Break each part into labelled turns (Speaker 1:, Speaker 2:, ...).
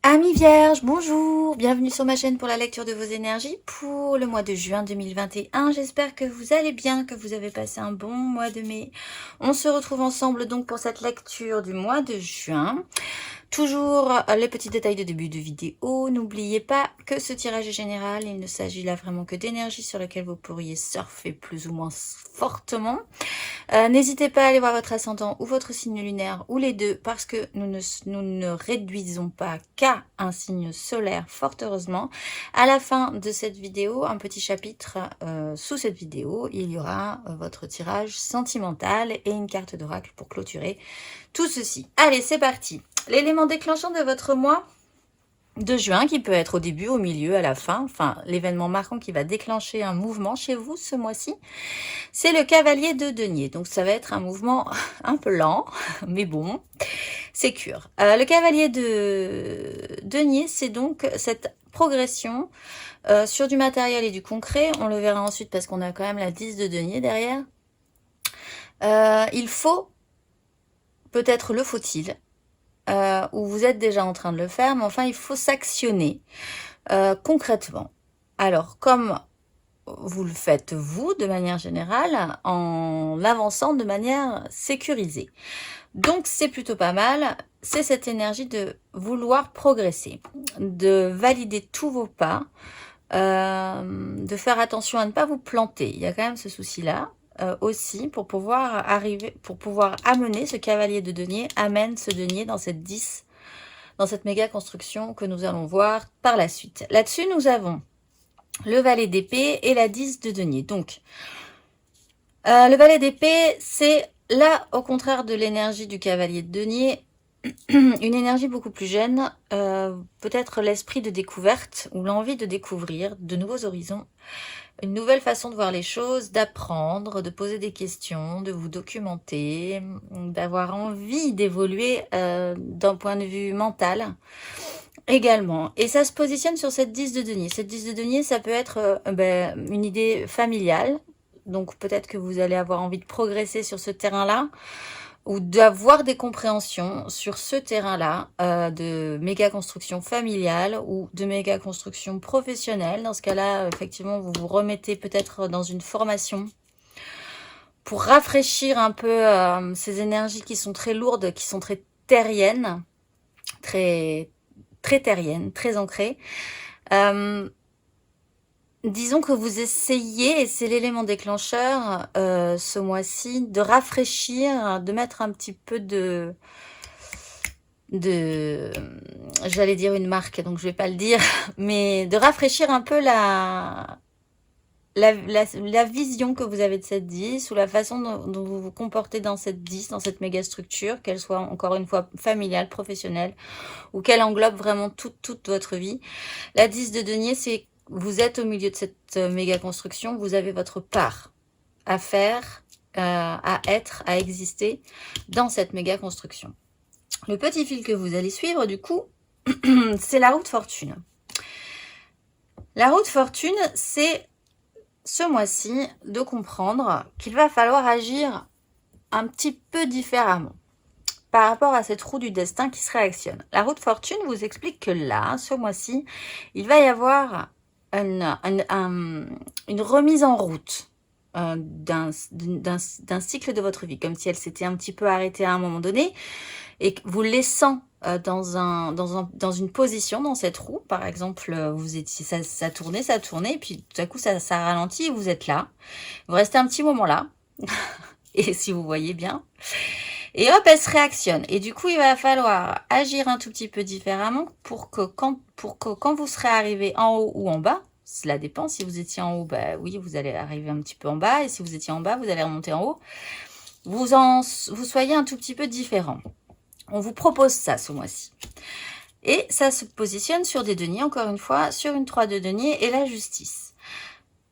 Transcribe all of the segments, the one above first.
Speaker 1: Amis vierges, bonjour, bienvenue sur ma chaîne pour la lecture de vos énergies pour le mois de juin 2021. J'espère que vous allez bien, que vous avez passé un bon mois de mai. On se retrouve ensemble donc pour cette lecture du mois de juin. Toujours les petits détails de début de vidéo. N'oubliez pas que ce tirage est général. Il ne s'agit là vraiment que d'énergie sur laquelle vous pourriez surfer plus ou moins fortement. N'hésitez pas à aller voir votre ascendant ou votre signe lunaire ou les deux parce que nous ne réduisons pas qu'à un signe solaire, fort heureusement. À la fin de cette vidéo, un petit chapitre sous cette vidéo, il y aura votre tirage sentimental et une carte d'oracle pour clôturer tout ceci. Allez, c'est parti. L'élément déclenchant de votre mois de juin, qui peut être au début, au milieu, à la fin, enfin l'événement marquant qui va déclencher un mouvement chez vous ce mois-ci, c'est le cavalier de denier. Donc ça va être un mouvement un peu lent, mais bon, c'est cure. Le cavalier de denier, c'est donc cette progression sur du matériel et du concret. On le verra ensuite parce qu'on a quand même la 10 de denier derrière. Il faut, peut-être le faut-il, ou vous êtes déjà en train de le faire, mais enfin il faut s'actionner concrètement. Alors comme vous le faites vous de manière générale en avançant de manière sécurisée. Donc c'est plutôt pas mal, c'est cette énergie de vouloir progresser, de valider tous vos pas, de faire attention à ne pas vous planter. Il y a quand même ce souci-là aussi pour pouvoir arriver, pour pouvoir amener ce cavalier de denier, amène ce denier dans cette 10, dans cette méga construction que nous allons voir par la suite. Là-dessus, nous avons le valet d'épée et la 10 de denier. Donc, le valet d'épée, c'est là, au contraire de l'énergie du cavalier de denier, une énergie beaucoup plus jeune, peut-être l'esprit de découverte ou l'envie de découvrir de nouveaux horizons, une nouvelle façon de voir les choses, d'apprendre, de poser des questions, de vous documenter, d'avoir envie d'évoluer d'un point de vue mental également. Et ça se positionne sur cette 10 de denier. Cette 10 de denier, ça peut être une idée familiale. Donc peut-être que vous allez avoir envie de progresser sur ce terrain-là ou d'avoir des compréhensions sur ce terrain-là de méga construction familiale ou de méga construction professionnelle. Dans ce cas-là, effectivement, vous vous remettez peut-être dans une formation pour rafraîchir un peu ces énergies qui sont très lourdes, qui sont très terriennes, très terriennes, très ancrées. Disons que vous essayez, et c'est l'élément déclencheur ce mois-ci, de rafraîchir, de mettre un petit peu j'allais dire une marque, donc je vais pas le dire, mais de rafraîchir un peu la vision que vous avez de cette 10 ou la façon dont vous vous comportez dans cette 10, dans cette méga structure, qu'elle soit encore une fois familiale, professionnelle, ou qu'elle englobe vraiment toute votre vie. La 10 de denier, c'est vous êtes au milieu de cette méga construction, vous avez votre part à faire, à être, à exister dans cette méga construction. Le petit fil que vous allez suivre, du coup, c'est la route fortune. La route fortune, c'est ce mois-ci de comprendre qu'il va falloir agir un petit peu différemment par rapport à cette roue du destin qui se réactionne. La route fortune vous explique que là, ce mois-ci, il va y avoir une remise en route d'un cycle de votre vie, comme si elle s'était un petit peu arrêtée à un moment donné, et vous laissant dans une position dans cette roue. Par exemple, vous étiez, ça tournait, et puis tout à coup ça ralentit et vous êtes là. Vous restez un petit moment là, et si vous voyez bien, et hop, elle se réactionne. Et du coup, il va falloir agir un tout petit peu différemment pour que quand vous serez arrivé en haut ou en bas, cela dépend. Si vous étiez en haut, bah oui, vous allez arriver un petit peu en bas. Et si vous étiez en bas, vous allez remonter en haut. Vous soyez un tout petit peu différent. On vous propose ça ce mois-ci. Et ça se positionne sur des deniers, encore une fois, sur une 3 de denier et la justice.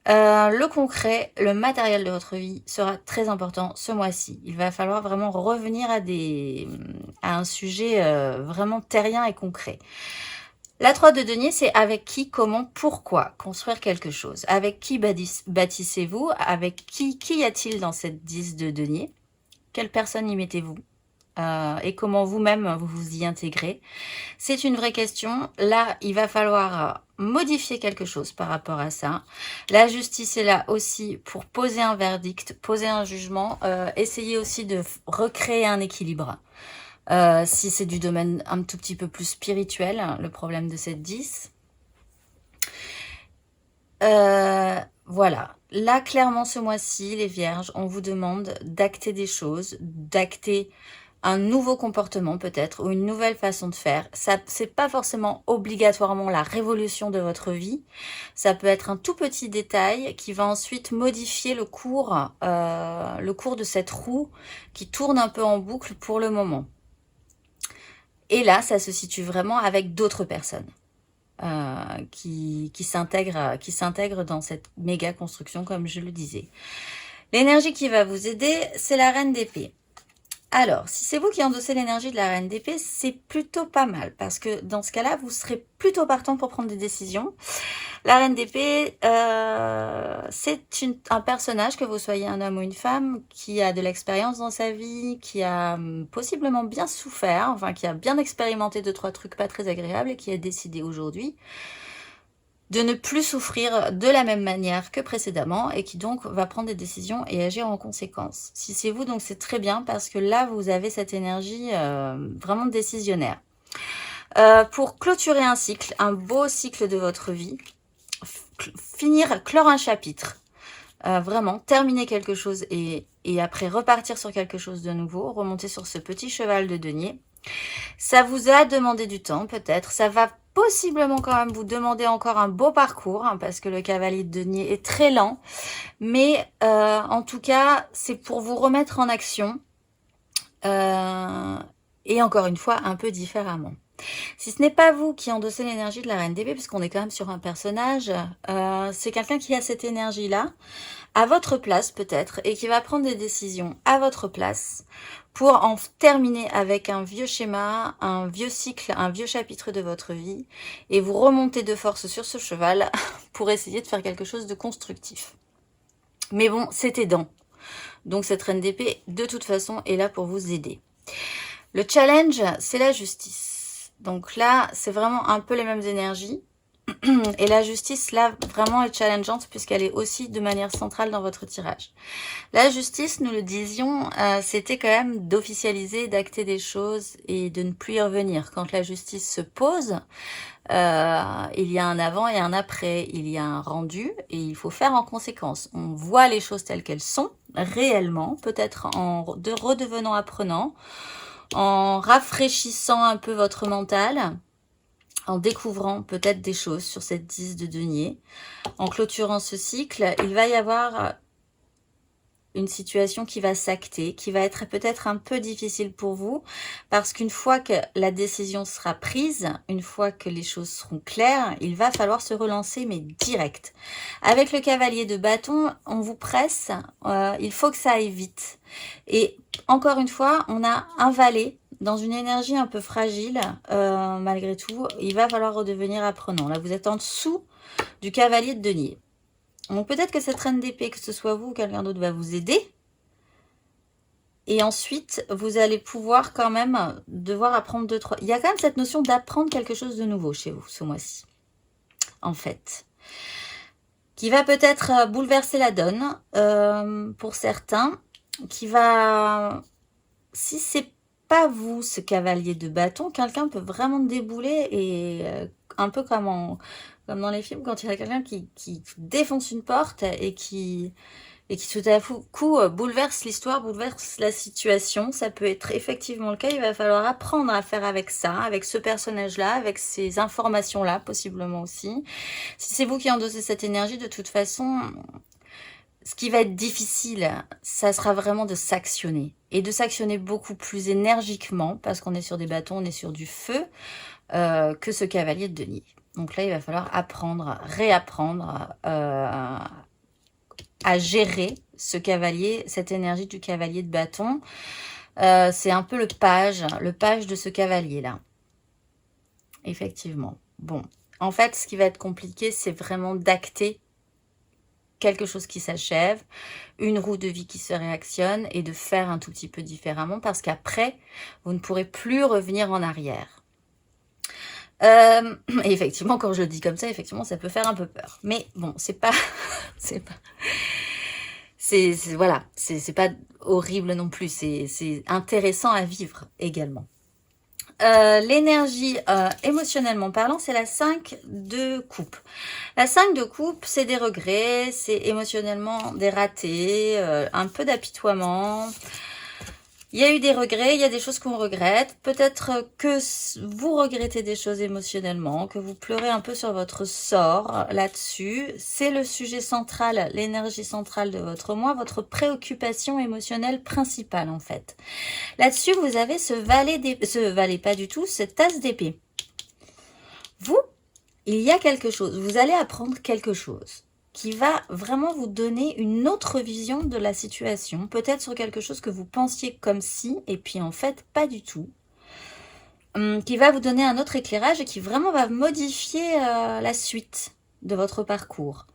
Speaker 1: Le concret, le matériel de votre vie sera très important ce mois-ci. Il va falloir vraiment revenir à un sujet vraiment terrien et concret. La 3 de denier, c'est avec qui, comment, pourquoi construire quelque chose. Avec qui bâtissez-vous? Avec qui y a-t-il dans cette 10 de denier? Quelle personne y mettez-vous? et comment vous-même vous vous y intégrez. C'est une vraie question. Là, il va falloir modifier quelque chose par rapport à ça. La justice est là aussi pour poser un verdict, poser un jugement, essayer aussi de recréer un équilibre. Si c'est du domaine un tout petit peu plus spirituel, le problème de cette 10. Voilà. Là, clairement, ce mois-ci, les vierges, on vous demande d'acter des choses, d'acter un nouveau comportement peut-être, ou une nouvelle façon de faire. Ça, c'est pas forcément obligatoirement la révolution de votre vie. Ça peut être un tout petit détail qui va ensuite modifier le cours de cette roue qui tourne un peu en boucle pour le moment. Et là, ça se situe vraiment avec d'autres personnes qui s'intègrent dans cette méga construction, comme je le disais. L'énergie qui va vous aider, c'est la reine d'épée. Alors, si c'est vous qui endossez l'énergie de la reine d'épée, c'est plutôt pas mal, parce que dans ce cas-là, vous serez plutôt partant pour prendre des décisions. La reine d'épée, c'est un personnage, que vous soyez un homme ou une femme, qui a de l'expérience dans sa vie, qui a possiblement bien souffert, enfin qui a bien expérimenté 2-3 trucs pas très agréables et qui a décidé aujourd'hui de ne plus souffrir de la même manière que précédemment et qui donc va prendre des décisions et agir en conséquence. Si c'est vous, donc c'est très bien parce que là, vous avez cette énergie vraiment décisionnaire. Pour clôturer un cycle, un beau cycle de votre vie, clore un chapitre, vraiment, terminer quelque chose et après repartir sur quelque chose de nouveau, remonter sur ce petit cheval de denier. Ça vous a demandé du temps peut-être, ça va possiblement quand même vous demander encore un beau parcours, hein, parce que le cavalier de denier est très lent, mais en tout cas, c'est pour vous remettre en action, et encore une fois, un peu différemment. Si ce n'est pas vous qui endossez l'énergie de la reine d'épée, puisqu'on est quand même sur un personnage, c'est quelqu'un qui a cette énergie-là, à votre place peut-être, et qui va prendre des décisions à votre place pour en terminer avec un vieux schéma, un vieux cycle, un vieux chapitre de votre vie, et vous remonter de force sur ce cheval pour essayer de faire quelque chose de constructif. Mais bon, c'est aidant. Donc cette reine d'épée, de toute façon, est là pour vous aider. Le challenge, c'est la justice. Donc là, c'est vraiment un peu les mêmes énergies. Et la justice, là, vraiment est challengeante puisqu'elle est aussi de manière centrale dans votre tirage. La justice, nous le disions, c'était quand même d'officialiser, d'acter des choses et de ne plus y revenir. Quand la justice se pose, il y a un avant et un après. Il y a un rendu et il faut faire en conséquence. On voit les choses telles qu'elles sont, réellement, peut-être en redevenant apprenant, en rafraîchissant un peu votre mental, en découvrant peut-être des choses sur cette 10 de denier. En clôturant ce cycle, il va y avoir une situation qui va s'acter, qui va être peut-être un peu difficile pour vous, parce qu'une fois que la décision sera prise, une fois que les choses seront claires, il va falloir se relancer, mais direct. Avec le cavalier de bâton, on vous presse, il faut que ça aille vite. Et encore une fois, on a un valet dans une énergie un peu fragile, malgré tout, il va falloir redevenir apprenant. Là, vous êtes en dessous du cavalier de denier. Donc peut-être que cette reine d'épée, que ce soit vous ou quelqu'un d'autre, va vous aider. Et ensuite, vous allez pouvoir quand même devoir apprendre 2-3... Il y a quand même cette notion d'apprendre quelque chose de nouveau chez vous, ce mois-ci. En fait. Qui va peut-être bouleverser la donne pour certains. Qui va... Si c'est pas vous, ce cavalier de bâton, quelqu'un peut vraiment débouler et un peu comme dans les films, quand il y a quelqu'un qui défonce une porte et qui tout à coup bouleverse l'histoire, bouleverse la situation. Ça peut être effectivement le cas. Il va falloir apprendre à faire avec ça, avec ce personnage-là, avec ces informations-là, possiblement aussi. Si c'est vous qui endossez cette énergie, de toute façon, ce qui va être difficile, ça sera vraiment de s'actionner. Et de s'actionner beaucoup plus énergiquement, parce qu'on est sur des bâtons, on est sur du feu, que ce cavalier de denier. Donc là, il va falloir apprendre, réapprendre à gérer ce cavalier, cette énergie du cavalier de bâton. C'est un peu le page de ce cavalier-là. Effectivement. Bon, en fait, ce qui va être compliqué, c'est vraiment d'acter quelque chose qui s'achève, une roue de vie qui se réactionne et de faire un tout petit peu différemment parce qu'après, vous ne pourrez plus revenir en arrière. Et effectivement, quand je le dis comme ça, effectivement, ça peut faire un peu peur. Mais bon, c'est pas... voilà, c'est pas horrible non plus, c'est intéressant à vivre également. L'énergie, émotionnellement parlant, c'est la 5 de coupe. La 5 de coupe, c'est des regrets, c'est émotionnellement des ratés, un peu d'apitoiement. Il y a eu des regrets, il y a des choses qu'on regrette. Peut-être que vous regrettez des choses émotionnellement, que vous pleurez un peu sur votre sort là-dessus. C'est le sujet central, l'énergie centrale de votre moi, votre préoccupation émotionnelle principale en fait. Là-dessus, vous avez ce valet pas du tout, cette tasse d'épée. Vous, il y a quelque chose, vous allez apprendre quelque chose qui va vraiment vous donner une autre vision de la situation, peut-être sur quelque chose que vous pensiez comme si, et puis en fait, pas du tout, qui va vous donner un autre éclairage et qui vraiment va modifier la suite de votre parcours.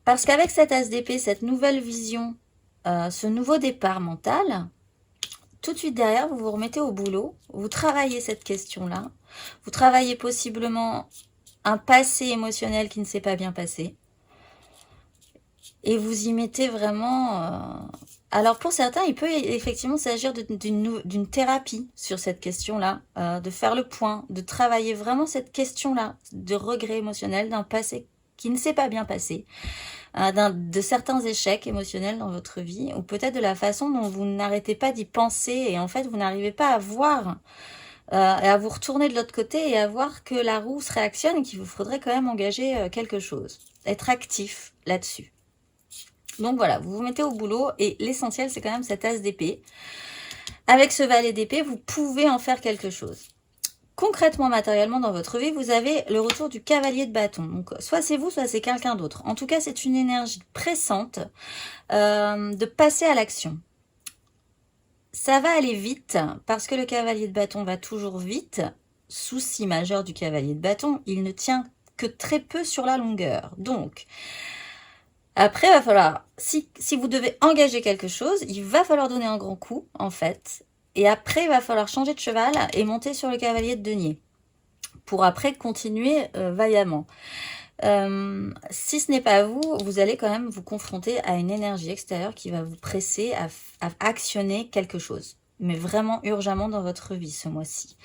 Speaker 1: Parce qu'avec cette as d'épée, cette nouvelle vision, ce nouveau départ mental, tout de suite derrière, vous vous remettez au boulot, vous travaillez cette question-là, vous travaillez possiblement un passé émotionnel qui ne s'est pas bien passé, et vous y mettez vraiment... Alors pour certains, il peut effectivement s'agir d'une thérapie sur cette question-là, de faire le point, de travailler vraiment cette question-là, de regret émotionnel, d'un passé qui ne s'est pas bien passé, de certains échecs émotionnels dans votre vie, ou peut-être de la façon dont vous n'arrêtez pas d'y penser, et en fait vous n'arrivez pas à voir, et à vous retourner de l'autre côté, et à voir que la roue se réactionne, et qu'il vous faudrait quand même engager quelque chose, être actif là-dessus. Donc voilà, vous vous mettez au boulot et l'essentiel, c'est quand même cette as d'épée. Avec ce valet d'épée, vous pouvez en faire quelque chose. Concrètement, matériellement, dans votre vie, vous avez le retour du cavalier de bâton. Donc, soit c'est vous, soit c'est quelqu'un d'autre. En tout cas, c'est une énergie pressante de passer à l'action. Ça va aller vite parce que le cavalier de bâton va toujours vite. Souci majeur du cavalier de bâton, il ne tient que très peu sur la longueur. Donc... Après, il va falloir, si vous devez engager quelque chose, il va falloir donner un grand coup, en fait. Et après, il va falloir changer de cheval et monter sur le cavalier de denier. Pour après continuer vaillamment. Si ce n'est pas vous, vous allez quand même vous confronter à une énergie extérieure qui va vous presser à actionner quelque chose. Mais vraiment urgemment dans votre vie ce mois-ci.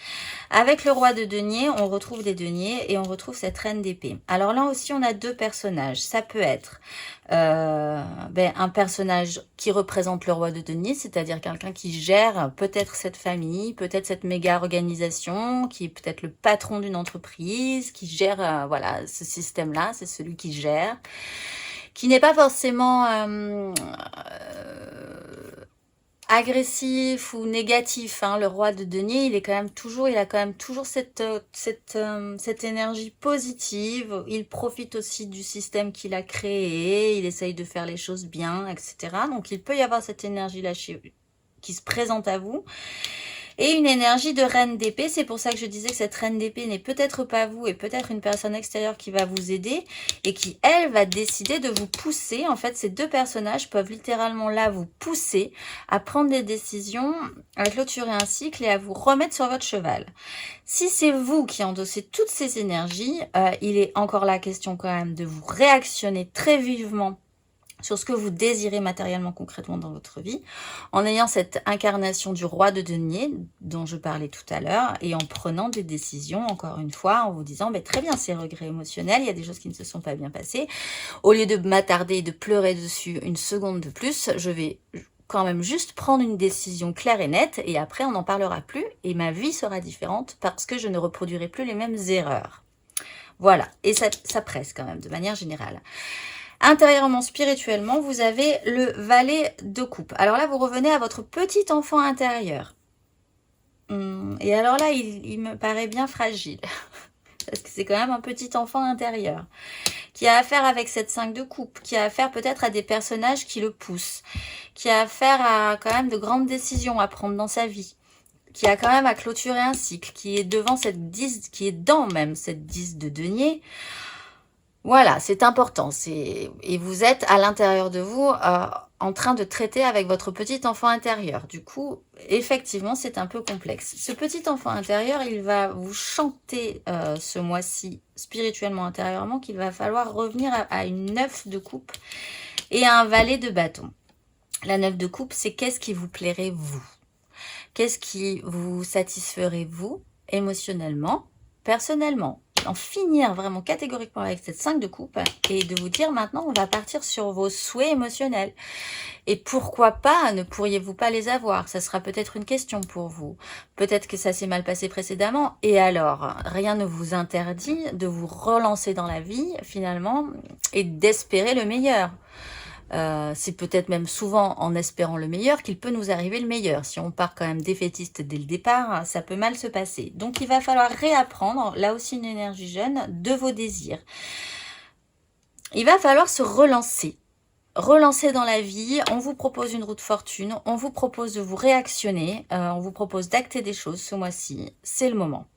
Speaker 1: Avec le roi de denier, on retrouve des deniers et on retrouve cette reine d'épée. Alors là aussi, on a deux personnages. Ça peut être un personnage qui représente le roi de denier, c'est-à-dire quelqu'un qui gère peut-être cette famille, peut-être cette méga organisation, qui est peut-être le patron d'une entreprise, qui gère voilà, ce système-là, c'est celui qui gère, qui n'est pas forcément... agressif ou négatif, hein. Le roi de denier, il a quand même toujours cette énergie positive. Il profite aussi du système qu'il a créé, il essaye de faire les choses bien, etc. Donc il peut y avoir cette énergie là qui se présente à vous. Et une énergie de reine d'épée, c'est pour ça que je disais que cette reine d'épée n'est peut-être pas vous et peut-être une personne extérieure qui va vous aider et qui, elle, va décider de vous pousser. En fait, ces deux personnages peuvent littéralement là vous pousser à prendre des décisions, à clôturer un cycle et à vous remettre sur votre cheval. Si c'est vous qui endossez toutes ces énergies, il est encore la question quand même de vous réactionner très vivement sur ce que vous désirez matériellement, concrètement dans votre vie, en ayant cette incarnation du roi de denier dont je parlais tout à l'heure, et en prenant des décisions, encore une fois, en vous disant, très bien, c'est regret émotionnel, il y a des choses qui ne se sont pas bien passées. Au lieu de m'attarder et de pleurer dessus une seconde de plus, je vais quand même juste prendre une décision claire et nette, et après, on n'en parlera plus, et ma vie sera différente parce que je ne reproduirai plus les mêmes erreurs. Voilà, et ça presse quand même, de manière générale. Intérieurement, spirituellement, vous avez le valet de coupe. Alors là, vous revenez à votre petit enfant intérieur. Et alors là, il me paraît bien fragile. Parce que c'est quand même un petit enfant intérieur. Qui a affaire avec cette 5 de coupe. Qui a affaire peut-être à des personnages qui le poussent. Qui a affaire à quand même de grandes décisions à prendre dans sa vie. Qui a quand même à clôturer un cycle. Qui est devant cette 10, qui est dans même cette 10 de denier. Voilà, c'est important. Et vous êtes à l'intérieur de vous en train de traiter avec votre petit enfant intérieur. Du coup, effectivement, c'est un peu complexe. Ce petit enfant intérieur, il va vous chanter ce mois-ci, spirituellement, intérieurement, qu'il va falloir revenir à une 9 de coupe et à un valet de bâton. La 9 de coupe, c'est qu'est-ce qui vous plairait vous? Qu'est-ce qui vous satisferait vous, émotionnellement, personnellement? En finir vraiment catégoriquement avec cette 5 de coupe et de vous dire maintenant on va partir sur vos souhaits émotionnels. Et pourquoi pas, ne pourriez-vous pas les avoir? Ça sera peut-être une question pour vous. Peut-être que ça s'est mal passé précédemment. Et alors, rien ne vous interdit de vous relancer dans la vie finalement et d'espérer le meilleur. C'est peut-être même souvent en espérant le meilleur qu'il peut nous arriver le meilleur. Si on part quand même défaitiste dès le départ, ça peut mal se passer. Donc il va falloir réapprendre, là aussi une énergie jeune, de vos désirs. Il va falloir se relancer. Relancer dans la vie, on vous propose une route fortune, on vous propose de vous réactionner, on vous propose d'acter des choses ce mois-ci, c'est le moment.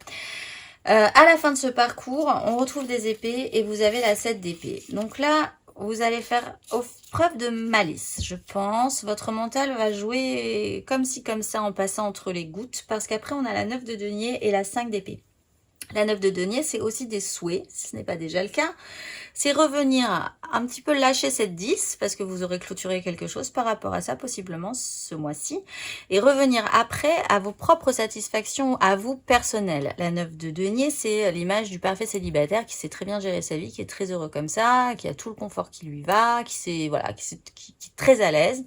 Speaker 1: À la fin de ce parcours, on retrouve des épées et vous avez la 7 d'épée. Donc là, vous allez faire preuve de malice, je pense. Votre mental va jouer comme ci, comme ça, en passant entre les gouttes, parce qu'après, on a la 9 de denier et la 5 d'épée. La 9 de denier, c'est aussi des souhaits, si ce n'est pas déjà le cas. C'est revenir un petit peu lâcher cette 10, parce que vous aurez clôturé quelque chose par rapport à ça, possiblement ce mois-ci, et revenir après à vos propres satisfactions, à vous personnelles. La 9 de denier, c'est l'image du parfait célibataire qui sait très bien gérer sa vie, qui est très heureux comme ça, qui a tout le confort qui lui va, qui est très à l'aise,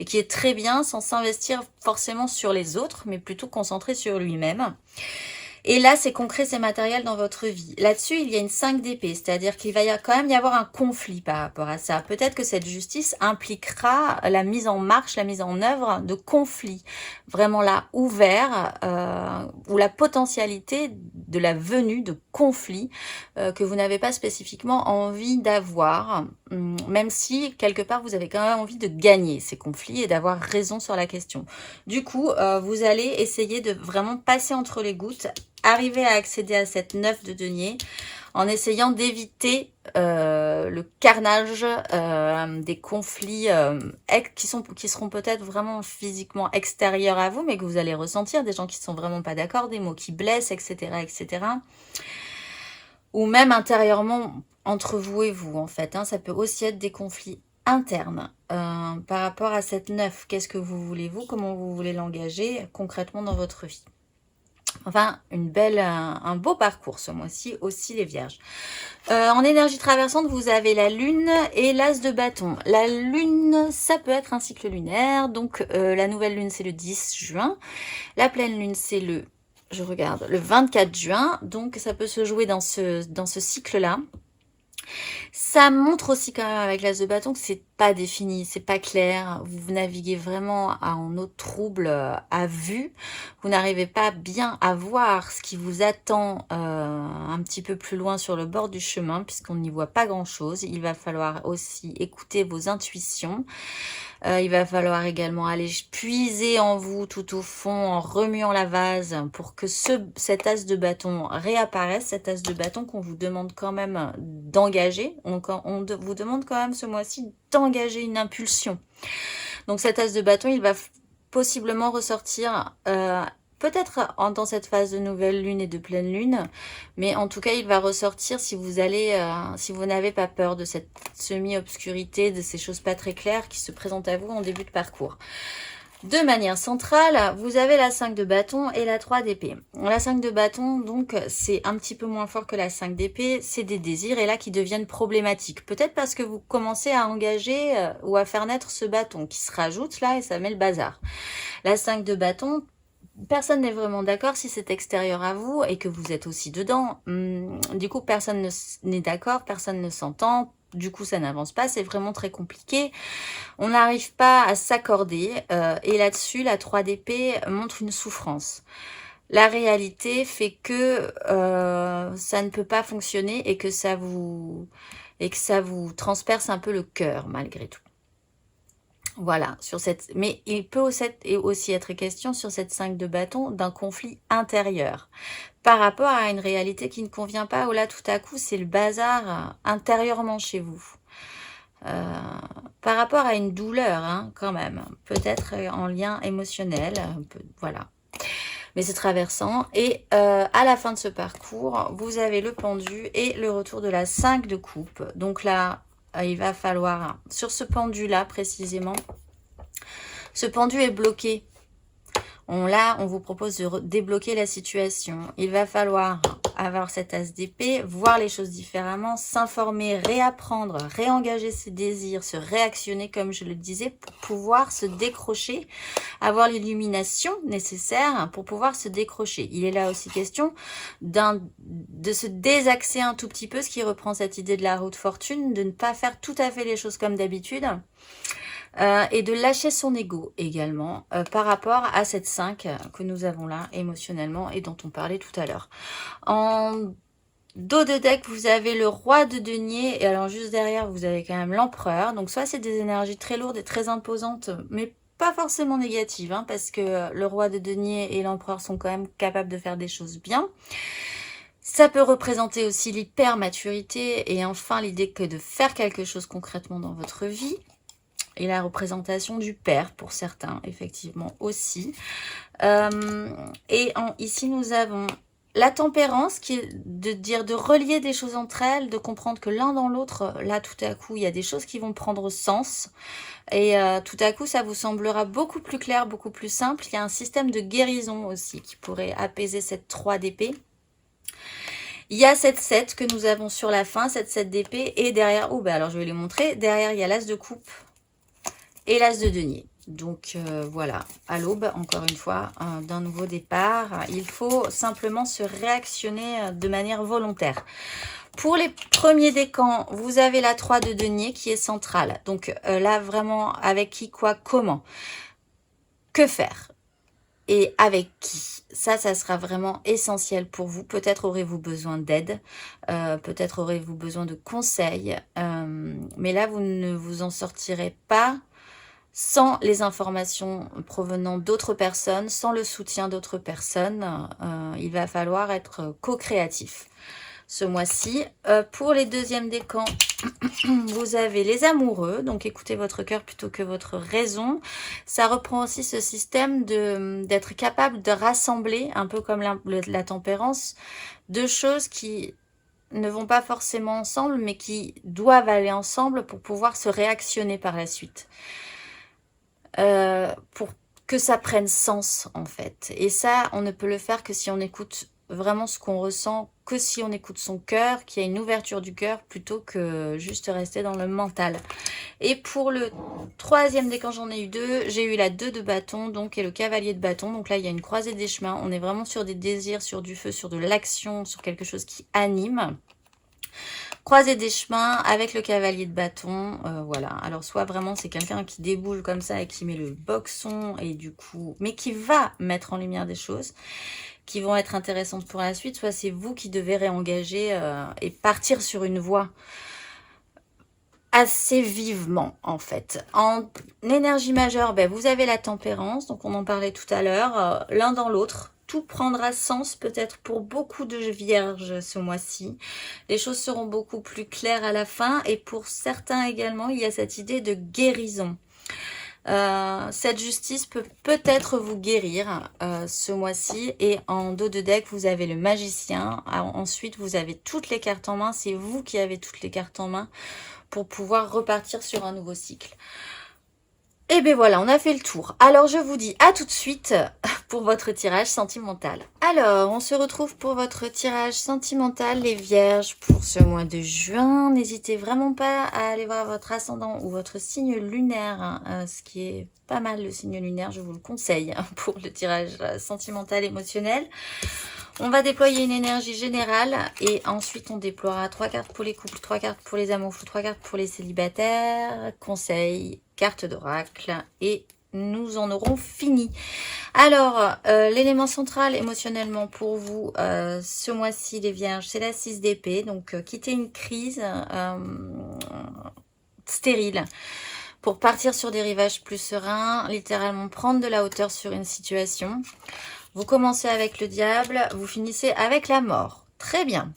Speaker 1: et qui est très bien sans s'investir forcément sur les autres, mais plutôt concentré sur lui-même. Et là, c'est concret, c'est matériel dans votre vie. Là-dessus, il y a une 5 d'épée, c'est-à-dire qu'il va quand même y avoir un conflit par rapport à ça. Peut-être que cette justice impliquera la mise en marche, la mise en œuvre de conflits, vraiment là, ouverts, ou la potentialité de la venue de conflits que vous n'avez pas spécifiquement envie d'avoir, même si, quelque part, vous avez quand même envie de gagner ces conflits et d'avoir raison sur la question. Du coup, vous allez essayer de vraiment passer entre les gouttes, arriver à accéder à cette 9 de denier en essayant d'éviter le carnage des conflits qui seront peut-être vraiment physiquement extérieurs à vous, mais que vous allez ressentir, des gens qui sont vraiment pas d'accord, des mots qui blessent, etc., etc. Ou même intérieurement entre vous et vous, en fait. Ça peut aussi être des conflits internes par rapport à cette 9. Qu'est-ce que vous voulez, vous? Comment vous voulez l'engager concrètement dans votre vie? Enfin, un beau parcours ce mois-ci, aussi les vierges. En énergie traversante, vous avez la lune et l'as de bâton. La lune, ça peut être un cycle lunaire. Donc, la nouvelle lune, c'est le 10 juin. La pleine lune, c'est le 24 juin. Donc, ça peut se jouer dans ce cycle-là. Ça montre aussi quand même avec l'as de bâton que c'est pas défini, c'est pas clair. Vous naviguez vraiment en eau trouble à vue. Vous n'arrivez pas bien à voir ce qui vous attend un petit peu plus loin sur le bord du chemin puisqu'on n'y voit pas grand-chose. Il va falloir aussi écouter vos intuitions. Il va falloir également aller puiser en vous tout au fond en remuant la vase pour que cet as de bâton réapparaisse, cet as de bâton qu'on vous demande quand même d'engager. On vous demande quand même ce mois-ci d'engager une impulsion. Donc cet as de bâton, il va possiblement ressortir peut-être dans cette phase de nouvelle lune et de pleine lune, mais en tout cas, il va ressortir si vous n'avez pas peur de cette semi-obscurité, de ces choses pas très claires qui se présentent à vous en début de parcours. De manière centrale, vous avez la 5 de bâton et la 3 d'épée. La 5 de bâton, donc, c'est un petit peu moins fort que la 5 d'épée. C'est des désirs, et là, qui deviennent problématiques. Peut-être parce que vous commencez à engager ou à faire naître ce bâton qui se rajoute là et ça met le bazar. La 5 de bâton, personne n'est vraiment d'accord si c'est extérieur à vous et que vous êtes aussi dedans. Du coup, personne n'est d'accord, personne ne s'entend. Du coup, ça n'avance pas, c'est vraiment très compliqué. On n'arrive pas à s'accorder. Et là-dessus, la 3 d'épée montre une souffrance. La réalité fait que ça ne peut pas fonctionner et que ça vous transperce un peu le cœur, malgré tout. Voilà, sur cette, mais il peut aussi être question sur cette 5 de bâton d'un conflit intérieur par rapport à une réalité qui ne convient pas, où là tout à coup c'est le bazar intérieurement chez vous. Par rapport à une douleur hein, quand même, peut-être en lien émotionnel, voilà. Mais c'est traversant. Et à la fin de ce parcours, vous avez le pendu et le retour de la 5 de coupe. Donc là, il va falloir, sur ce pendu-là précisément, ce pendu est bloqué. Là, on vous propose de débloquer la situation. Il va falloir avoir cet as d'épée, voir les choses différemment, s'informer, réapprendre, réengager ses désirs, se réactionner, comme je le disais, pour pouvoir se décrocher, avoir l'illumination nécessaire pour pouvoir se décrocher. Il est là aussi question de se désaxer un tout petit peu, ce qui reprend cette idée de la roue de fortune, de ne pas faire tout à fait les choses comme d'habitude. Et de lâcher son ego également par rapport à cette 5 que nous avons là émotionnellement et dont on parlait tout à l'heure. En dos de deck, vous avez le roi de denier et alors juste derrière, vous avez quand même l'empereur. Donc soit c'est des énergies très lourdes et très imposantes, mais pas forcément négatives, hein, parce que le roi de denier et l'empereur sont quand même capables de faire des choses bien. Ça peut représenter aussi l'hyper-maturité et enfin l'idée que de faire quelque chose concrètement dans votre vie. Et la représentation du père pour certains, effectivement, aussi. Ici, nous avons la tempérance, qui est de dire, de relier des choses entre elles, de comprendre que l'un dans l'autre, là, tout à coup, il y a des choses qui vont prendre sens. Et tout à coup, ça vous semblera beaucoup plus clair, beaucoup plus simple. Il y a un système de guérison aussi qui pourrait apaiser cette 3 d'épée. Il y a cette 7 que nous avons sur la fin, cette 7 d'épée. Et derrière, alors je vais les montrer. Derrière, il y a l'as de coupe et l'as de denier. Donc voilà, à l'aube, encore une fois, d'un nouveau départ. Il faut simplement se réactionner de manière volontaire. Pour les premiers décans, vous avez la 3 de denier qui est centrale. Donc là, vraiment, avec qui, quoi, comment. Que faire et avec qui. Ça sera vraiment essentiel pour vous. Peut-être aurez-vous besoin d'aide, peut-être aurez-vous besoin de conseils, mais là, vous ne vous en sortirez pas sans les informations provenant d'autres personnes, sans le soutien d'autres personnes. Il va falloir être co-créatif ce mois-ci. Pour les deuxièmes décans, vous avez les amoureux, donc écoutez votre cœur plutôt que votre raison. Ça reprend aussi ce système d'être capable de rassembler, un peu comme la tempérance, deux choses qui ne vont pas forcément ensemble, mais qui doivent aller ensemble pour pouvoir se réactionner par la suite. Pour que ça prenne sens en fait. Et ça, on ne peut le faire que si on écoute vraiment ce qu'on ressent, que si on écoute son cœur, qu'il y a une ouverture du cœur plutôt que juste rester dans le mental. Et pour le troisième décan, j'en ai eu deux. J'ai eu la 2 de bâton donc et le cavalier de bâton. Donc là, il y a une croisée des chemins. On est vraiment sur des désirs, sur du feu, sur de l'action, sur quelque chose qui anime. Croiser des chemins avec le cavalier de bâton, voilà. Alors soit vraiment c'est quelqu'un qui déboule comme ça et qui met le boxon et du coup, mais qui va mettre en lumière des choses qui vont être intéressantes pour la suite, soit c'est vous qui devez réengager et partir sur une voie assez vivement en fait. En énergie majeure, vous avez la tempérance, donc on en parlait tout à l'heure, l'un dans l'autre. Tout prendra sens peut-être pour beaucoup de vierges ce mois-ci. Les choses seront beaucoup plus claires à la fin et pour certains également, il y a cette idée de guérison. Cette justice peut peut-être vous guérir ce mois-ci et en dos de deck vous avez le magicien. Ensuite vous avez toutes les cartes en main, c'est vous qui avez toutes les cartes en main pour pouvoir repartir sur un nouveau cycle. Et bien voilà, on a fait le tour. Alors je vous dis à tout de suite pour votre tirage sentimental. Alors, on se retrouve pour votre tirage sentimental, les vierges, pour ce mois de juin. N'hésitez vraiment pas à aller voir votre ascendant ou votre signe lunaire, ce qui est pas mal le signe lunaire, je vous le conseille pour le tirage sentimental émotionnel. On va déployer une énergie générale et ensuite on déploiera 3 cartes pour les couples, 3 cartes pour les amours, 3 cartes pour les célibataires, conseils, carte d'oracle et nous en aurons fini. Alors, l'élément central émotionnellement pour vous ce mois-ci les vierges, c'est la 6 d'épée. Donc, quitter une crise stérile. pour partir sur des rivages plus sereins, littéralement prendre de la hauteur sur une situation. Vous commencez avec le diable, vous finissez avec la mort. Très bien.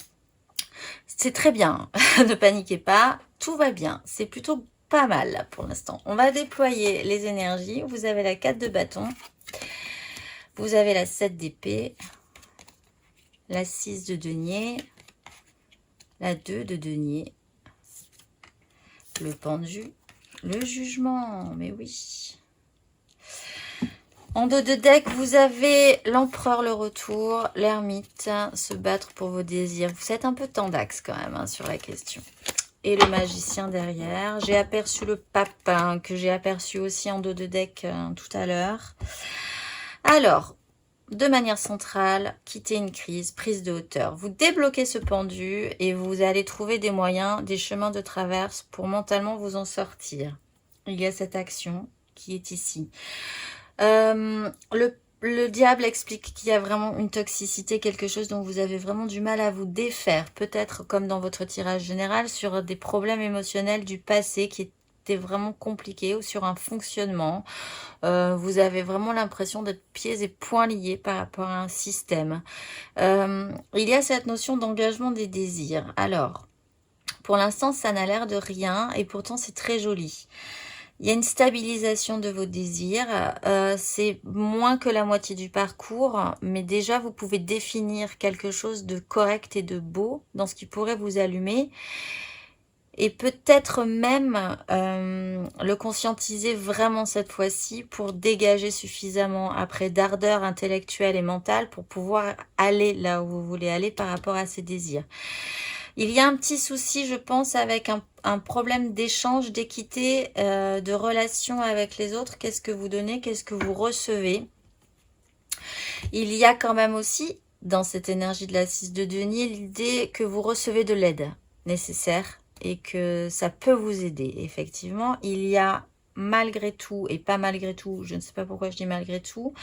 Speaker 1: C'est très bien, ne paniquez pas, tout va bien. C'est plutôt pas mal là, pour l'instant. On va déployer les énergies. Vous avez la 4 de bâton, vous avez la 7 d'épée, la 6 de denier, la 2 de denier, le pendu, le jugement, mais oui. En dos de deck, vous avez l'empereur, le retour, l'ermite, se battre pour vos désirs. Vous êtes un peu tendax quand même hein, sur la question. Et le magicien derrière. J'ai aperçu le pape, hein, que j'ai aperçu aussi en dos de deck tout à l'heure. Alors, de manière centrale, quitter une crise, prise de hauteur. Vous débloquez ce pendu et vous allez trouver des moyens, des chemins de traverse pour mentalement vous en sortir. Il y a cette action qui est ici. Le diable explique qu'il y a vraiment une toxicité, quelque chose dont vous avez vraiment du mal à vous défaire. Peut-être comme dans votre tirage général sur des problèmes émotionnels du passé qui étaient vraiment compliqués ou sur un fonctionnement. Vous avez vraiment l'impression d'être pieds et poings liés par rapport à un système. Il y a cette notion d'engagement des désirs. Alors, pour l'instant, ça n'a l'air de rien et pourtant c'est très joli. Il y a une stabilisation de vos désirs, c'est moins que la moitié du parcours, mais déjà vous pouvez définir quelque chose de correct et de beau dans ce qui pourrait vous allumer. Et peut-être même le conscientiser vraiment cette fois-ci pour dégager suffisamment après d'ardeur intellectuelle et mentale pour pouvoir aller là où vous voulez aller par rapport à ces désirs. Il y a un petit souci, je pense, avec un problème d'échange, d'équité, de relation avec les autres. Qu'est-ce que vous donnez? Qu'est-ce que vous recevez? Il y a quand même aussi, dans cette énergie de la 6 de denier, l'idée que vous recevez de l'aide nécessaire et que ça peut vous aider. Effectivement, il y a malgré tout, et pas malgré tout, je ne sais pas pourquoi je dis malgré tout,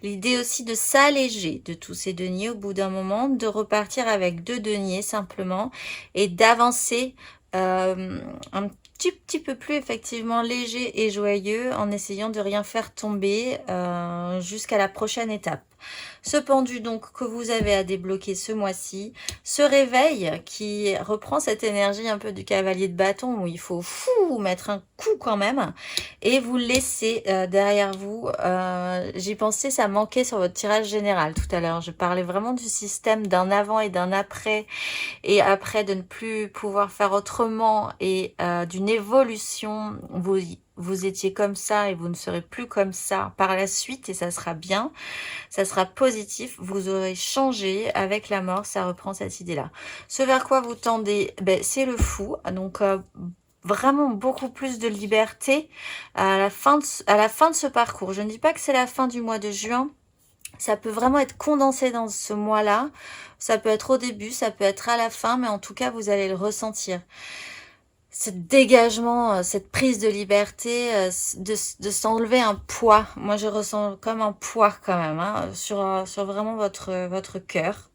Speaker 1: l'idée aussi de s'alléger de tous ces deniers au bout d'un moment, de repartir avec 2 deniers simplement et d'avancer un petit peu plus effectivement léger et joyeux en essayant de rien faire tomber jusqu'à la prochaine étape. Ce pendu donc que vous avez à débloquer ce mois-ci, ce réveil qui reprend cette énergie un peu du cavalier de bâton où il faut mettre un coup quand même et vous laissez derrière vous. J'y pensais, ça manquait sur votre tirage général tout à l'heure. Je parlais vraiment du système d'un avant et d'un après et après de ne plus pouvoir faire autrement et d'une évolution. Vous étiez comme ça et vous ne serez plus comme ça par la suite et ça sera bien, ça sera positif, vous aurez changé avec la mort, ça reprend cette idée-là. Ce vers quoi vous tendez, ben, c'est le fou, donc vraiment beaucoup plus de liberté à la fin de ce parcours. Je ne dis pas que c'est la fin du mois de juin, ça peut vraiment être condensé dans ce mois-là, ça peut être au début, ça peut être à la fin, mais en tout cas vous allez le ressentir. Ce dégagement, cette prise de liberté, de s'enlever un poids. Moi, je ressens comme un poids quand même hein, sur vraiment votre cœur.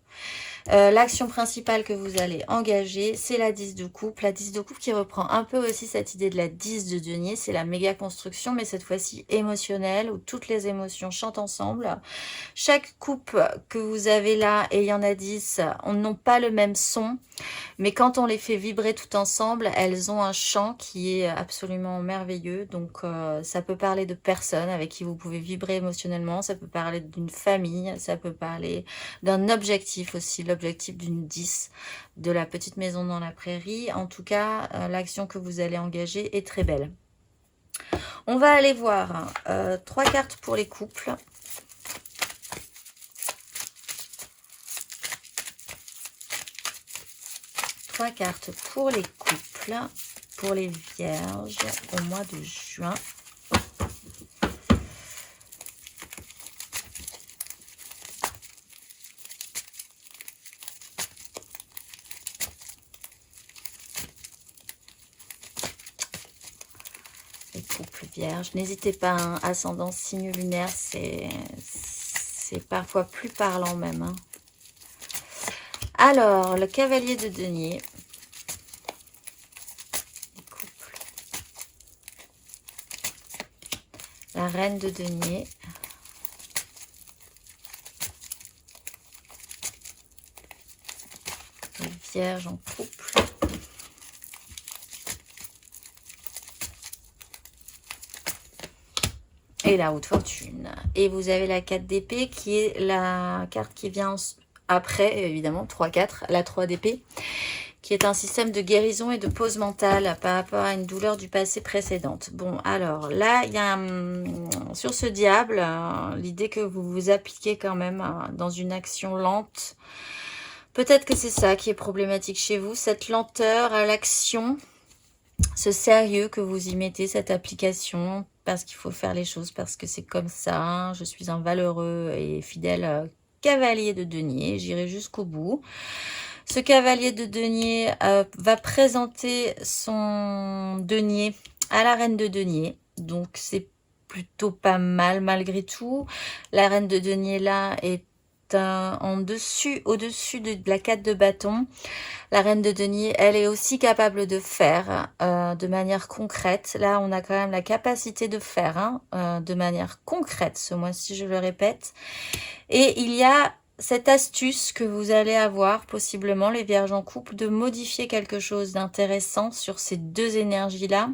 Speaker 1: L'action principale que vous allez engager, c'est la 10 de coupe. La 10 de coupe qui reprend un peu aussi cette idée de la 10 de denier. C'est la méga construction, mais cette fois-ci émotionnelle, où toutes les émotions chantent ensemble. Chaque coupe que vous avez là, et il y en a 10, n'ont pas le même son. Mais quand on les fait vibrer tout ensemble, elles ont un chant qui est absolument merveilleux. Donc, ça peut parler de personnes avec qui vous pouvez vibrer émotionnellement. Ça peut parler d'une famille. Ça peut parler d'un objectif aussi. L'objectif d'une 10 de la petite maison dans la prairie. En tout cas, l'action que vous allez engager est très belle. On va aller voir 3 cartes pour les couples. Trois cartes pour les couples, pour les vierges au mois de juin. Les couples vierges. N'hésitez pas, hein, ascendant signe lunaire, c'est parfois plus parlant même. Hein. Alors, le cavalier de denier. Les couples. La reine de denier. Les vierges en couple. Et la roue de fortune. Et vous avez la 4 d'épée qui est la carte qui vient après, évidemment, 3-4, la 3 d'épée, qui est un système de guérison et de pause mentale par rapport à une douleur du passé précédente. Bon, alors là, il y a sur ce diable, l'idée que vous vous appliquez quand même dans une action lente. Peut-être que c'est ça qui est problématique chez vous, cette lenteur à l'action, ce sérieux que vous y mettez, cette application, parce qu'il faut faire les choses, parce que c'est comme ça. Je suis un valeureux et fidèle cavalier de denier, j'irai jusqu'au bout. Ce cavalier de denier va présenter son denier à la reine de denier, donc c'est plutôt pas mal malgré tout. La reine de denier là est au-dessus de la 4 de bâton. La reine de denier, elle est aussi capable de faire de manière concrète. Là, on a quand même la capacité de faire de manière concrète ce mois-ci, je le répète. Et il y a cette astuce que vous allez avoir, possiblement, les vierges en couple, de modifier quelque chose d'intéressant sur ces deux énergies-là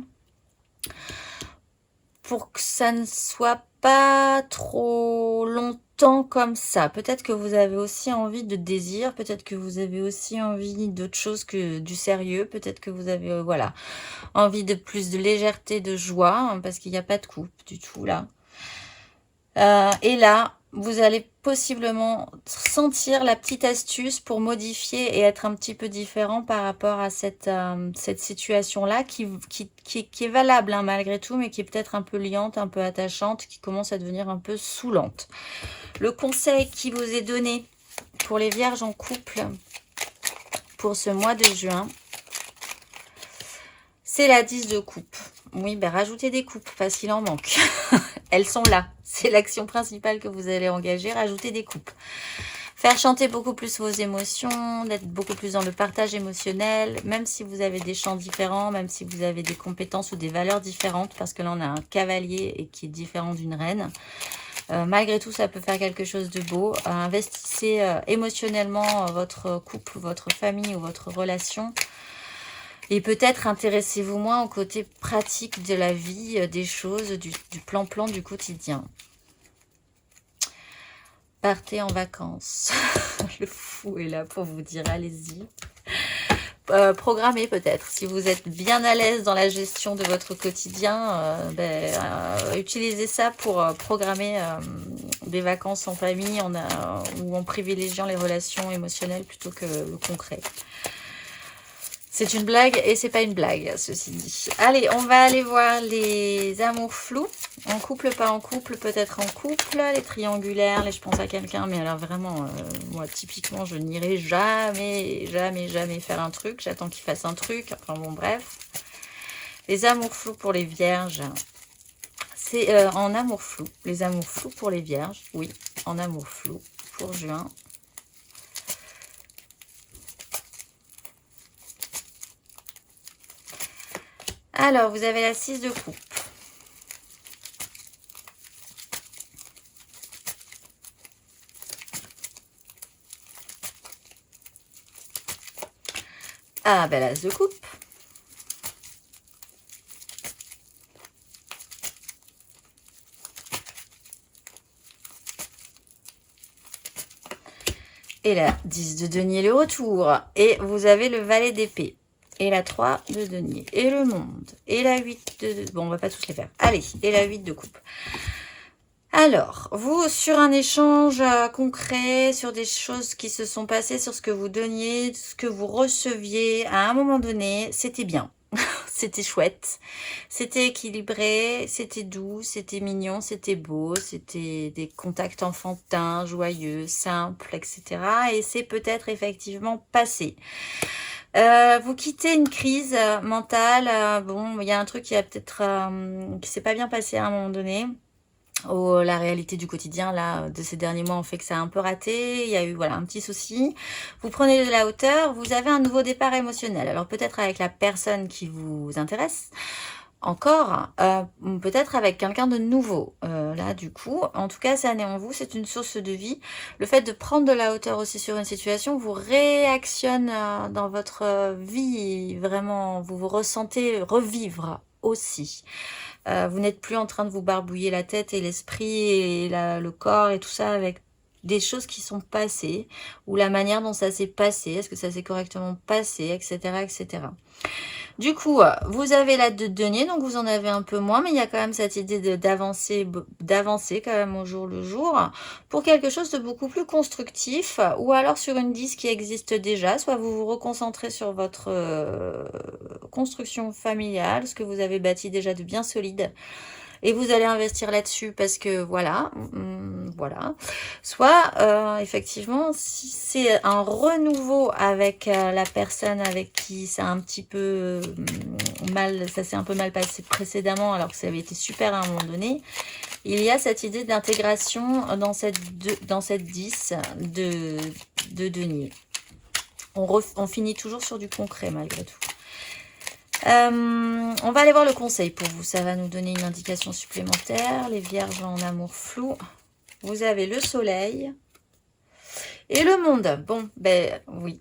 Speaker 1: pour que ça ne soit pas trop longtemps comme ça. Peut-être que vous avez aussi envie de désir, peut-être que vous avez aussi envie d'autre chose que du sérieux, peut-être que vous avez voilà, envie de plus de légèreté, de joie, parce qu'il n'y a pas de couple du tout là. Et là, vous allez possiblement sentir la petite astuce pour modifier et être un petit peu différent par rapport à cette situation-là qui est valable malgré tout, mais qui est peut-être un peu liante, un peu attachante, qui commence à devenir un peu saoulante. Le conseil qui vous est donné pour les vierges en couple pour ce mois de juin, c'est la 10 de coupe. Oui, ben rajoutez des coupes parce qu'il en manque. Elles sont là. C'est l'action principale que vous allez engager. Rajouter des coupes. Faire chanter beaucoup plus vos émotions, d'être beaucoup plus dans le partage émotionnel, même si vous avez des chants différents, même si vous avez des compétences ou des valeurs différentes, parce que là on a un cavalier et qui est différent d'une reine. Malgré tout, ça peut faire quelque chose de beau. Investissez émotionnellement votre couple, votre famille ou votre relation. Et peut-être intéressez-vous moins au côté pratique de la vie, des choses, du plan-plan du quotidien. Partez en vacances. Le fou est là pour vous dire, allez-y. Programmez peut-être. Si vous êtes bien à l'aise dans la gestion de votre quotidien, utilisez ça pour programmer des vacances en famille ou en privilégiant les relations émotionnelles plutôt que le concret. C'est une blague et c'est pas une blague, ceci dit. Allez, on va aller voir les amours flous. En couple, pas en couple, peut-être en couple. Les triangulaires, je pense à quelqu'un, mais alors vraiment, moi, typiquement, je n'irai jamais, jamais, jamais faire un truc. J'attends qu'il fasse un truc. Enfin bon, bref. Les amours flous pour les vierges. C'est en amour flou. Les amours flous pour les vierges. Oui, en amour flou pour juin. Alors, vous avez la 6 de coupe. Ah, ben l'as de coupe. Et la 10 de denier, le retour. Et vous avez le valet d'épée. Et la 3 de denier. Et le monde. Et la 8 de... Bon, on va pas tous les faire. Allez, et la 8 de coupe. Alors, vous, sur un échange concret, sur des choses qui se sont passées, sur ce que vous donniez, ce que vous receviez, à un moment donné, c'était bien. C'était chouette. C'était équilibré, c'était doux, c'était mignon, c'était beau, c'était des contacts enfantins, joyeux, simples, etc. Et c'est peut-être effectivement passé. Vous quittez une crise mentale. Bon, il y a un truc qui a peut-être qui s'est pas bien passé à un moment donné. La réalité du quotidien là de ces derniers mois ont fait que ça a un peu raté. Il y a eu voilà un petit souci. Vous prenez de la hauteur. Vous avez un nouveau départ émotionnel. Alors peut-être avec la personne qui vous intéresse. encore, peut-être avec quelqu'un de nouveau. Là, du coup, en tout cas, ça naît en vous, c'est une source de vie. Le fait de prendre de la hauteur aussi sur une situation vous réactionne dans votre vie, vraiment, vous vous ressentez revivre aussi. Vous n'êtes plus en train de vous barbouiller la tête et l'esprit et le corps et tout ça avec des choses qui sont passées, ou la manière dont ça s'est passé, est-ce que ça s'est correctement passé, etc., etc. Du coup, vous avez la de denier, donc vous en avez un peu moins, mais il y a quand même cette idée d'avancer quand même au jour le jour, pour quelque chose de beaucoup plus constructif, ou alors sur une 10 qui existe déjà, soit vous vous reconcentrez sur votre construction familiale, ce que vous avez bâti déjà de bien solide, et vous allez investir là-dessus parce que voilà, voilà. Soit effectivement, si c'est un renouveau avec la personne avec qui ça a un petit peu mal, ça s'est un peu mal passé précédemment alors que ça avait été super à un moment donné, il y a cette idée d'intégration dans cette 10 de denier. On finit toujours sur du concret malgré tout. On va aller voir le conseil pour vous. Ça va nous donner une indication supplémentaire. Les vierges en amour flou. Vous avez le soleil et le monde. Bon, ben oui.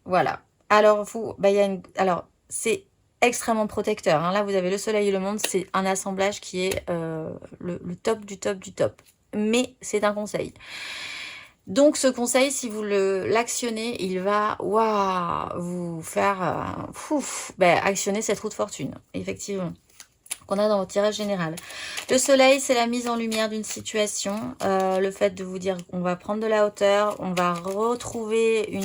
Speaker 1: Voilà. Alors, vous, ben, y a une, alors c'est extrêmement protecteur. Hein. Là, vous avez le soleil et le monde. C'est un assemblage qui est le top du top du top. Mais c'est un conseil. Donc, ce conseil, si vous l'actionnez, il va vous faire actionner cette roue de fortune, effectivement, qu'on a dans votre tirage général. Le soleil, c'est la mise en lumière d'une situation, le fait de vous dire qu'on va prendre de la hauteur, on va retrouver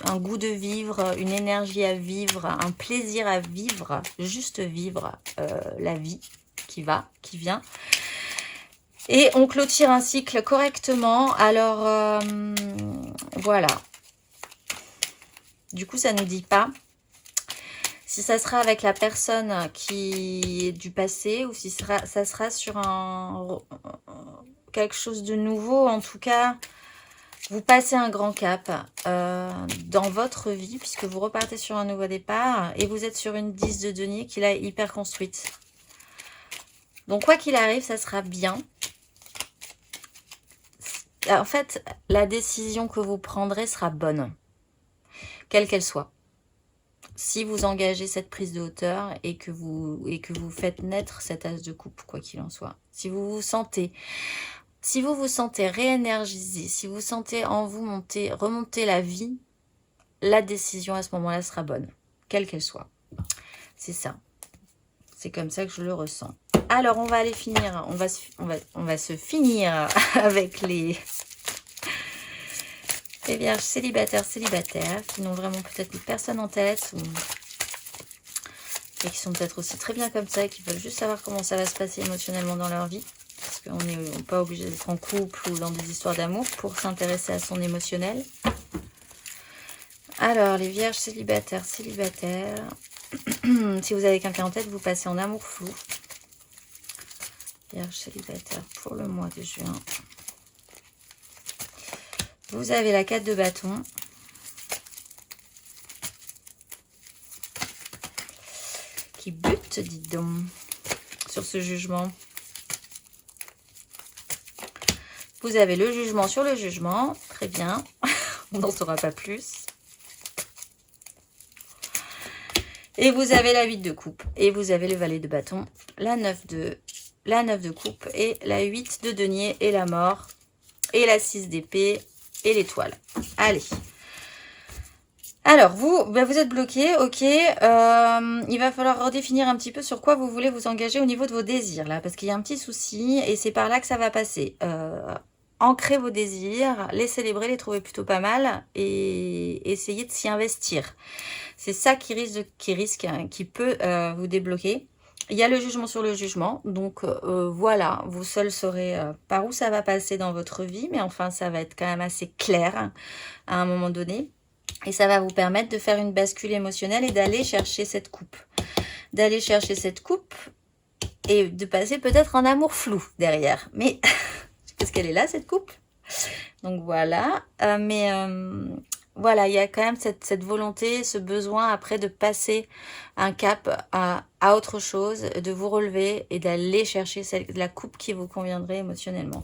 Speaker 1: un goût de vivre, une énergie à vivre, un plaisir à vivre, juste vivre la vie qui vient. Et on clôture un cycle correctement. Alors, voilà. Du coup, ça ne nous dit pas si ça sera avec la personne qui est du passé ou si ça sera sur quelque chose de nouveau. En tout cas, vous passez un grand cap dans votre vie puisque vous repartez sur un nouveau départ et vous êtes sur une 10 de denier qui est hyper construite. Donc, quoi qu'il arrive, ça sera bien. En fait, la décision que vous prendrez sera bonne, quelle qu'elle soit. Si vous engagez cette prise de hauteur et que vous faites naître cet as de coupe, quoi qu'il en soit. Si vous vous sentez réénergisé, si vous sentez en vous remonter la vie, la décision à ce moment-là sera bonne, quelle qu'elle soit. C'est ça. C'est comme ça que je le ressens. Alors, on va aller finir, on va se finir avec les vierges célibataires qui n'ont vraiment peut-être plus personne en tête et qui sont peut-être aussi très bien comme ça et qui veulent juste savoir comment ça va se passer émotionnellement dans leur vie. Parce qu'on n'est pas obligé d'être en couple ou dans des histoires d'amour pour s'intéresser à son émotionnel. Alors, les vierges célibataires. Si vous avez quelqu'un en tête, vous passez en amour flou. Vierge célibataire pour le mois de juin. Vous avez la 4 de bâton. Qui bute, dites donc, sur ce jugement. Vous avez le jugement sur le jugement. Très bien. On n'en saura pas plus. Et vous avez la 8 de coupe. Et vous avez le valet de bâton. La 9 de coupe. Et la 8 de denier. Et la mort. Et la 6 d'épée. Et l'étoile. Allez. Alors, vous êtes bloqué, ok. Il va falloir redéfinir un petit peu sur quoi vous voulez vous engager au niveau de vos désirs, là. Parce qu'il y a un petit souci et c'est par là que ça va passer. Ancrer vos désirs, les célébrer, les trouver plutôt pas mal et essayer de s'y investir. C'est ça qui peut vous débloquer. Il y a le jugement sur le jugement, donc voilà, vous seul saurez par où ça va passer dans votre vie, mais enfin ça va être quand même assez clair à un moment donné. Et ça va vous permettre de faire une bascule émotionnelle et d'aller chercher cette coupe. Et de passer peut-être en amour flou derrière. Mais parce qu'elle est là, cette coupe. Donc voilà. voilà, il y a quand même cette volonté, ce besoin après de passer un cap à autre chose, de vous relever et d'aller chercher la coupe qui vous conviendrait émotionnellement.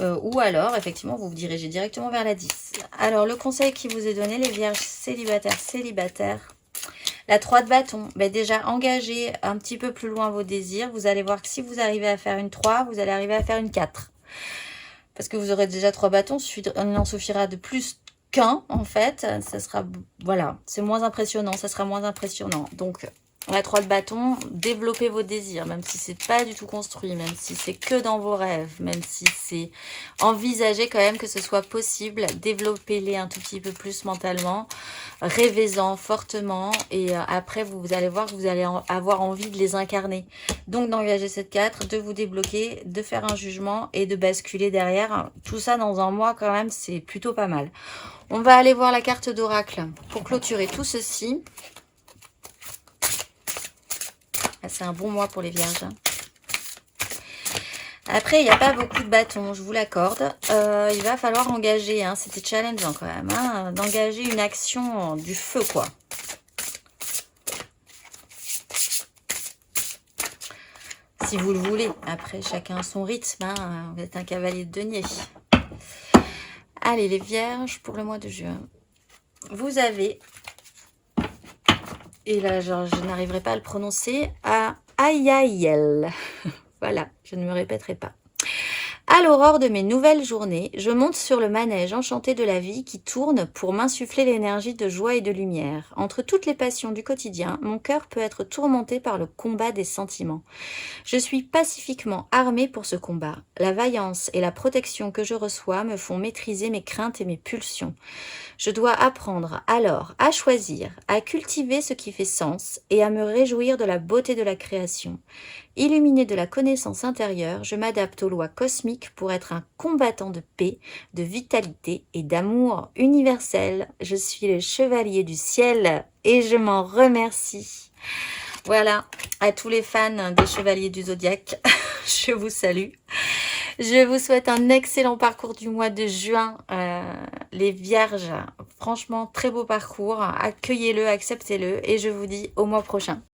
Speaker 1: Ou alors, effectivement, vous vous dirigez directement vers la 10. Alors, le conseil qui vous est donné, les vierges célibataires, la 3 de bâton, ben déjà, engagez un petit peu plus loin vos désirs. Vous allez voir que si vous arrivez à faire une 3, vous allez arriver à faire une 4. Parce que vous aurez déjà 3 bâtons, il en suffira de plus qu'un, en fait. Ça sera, voilà, c'est moins impressionnant, ça sera moins impressionnant. Donc, la 3 de bâton, développez vos désirs, même si c'est pas du tout construit, même si c'est que dans vos rêves, même si c'est envisagé quand même que ce soit possible, développez-les un tout petit peu plus mentalement, rêvez-en fortement, et après vous allez voir que vous allez avoir envie de les incarner. Donc d'engager cette 4, de vous débloquer, de faire un jugement et de basculer derrière. Tout ça dans un mois quand même, c'est plutôt pas mal. On va aller voir la carte d'oracle pour clôturer tout ceci. C'est un bon mois pour les vierges. Après, il n'y a pas beaucoup de bâtons, je vous l'accorde. Il va falloir engager, hein, c'était challengeant quand même, hein, d'engager une action du feu, quoi. Si vous le voulez. Après, chacun son rythme. Hein, vous êtes un cavalier de denier. Allez, les vierges, pour le mois de juin. Vous avez... Et là, je n'arriverai pas à le prononcer. Ayaïel. Voilà, je ne me répéterai pas. À l'aurore de mes nouvelles journées, je monte sur le manège enchanté de la vie qui tourne pour m'insuffler l'énergie de joie et de lumière. Entre toutes les passions du quotidien, mon cœur peut être tourmenté par le combat des sentiments. Je suis pacifiquement armée pour ce combat. La vaillance et la protection que je reçois me font maîtriser mes craintes et mes pulsions. Je dois apprendre alors à choisir, à cultiver ce qui fait sens et à me réjouir de la beauté de la création. Illuminé de la connaissance intérieure, je m'adapte aux lois cosmiques pour être un combattant de paix, de vitalité et d'amour universel. Je suis le chevalier du ciel et je m'en remercie. Voilà, à tous les fans des chevaliers du zodiaque, je vous salue. Je vous souhaite un excellent parcours du mois de juin, les vierges. Franchement, très beau parcours. Accueillez-le, acceptez-le et je vous dis au mois prochain.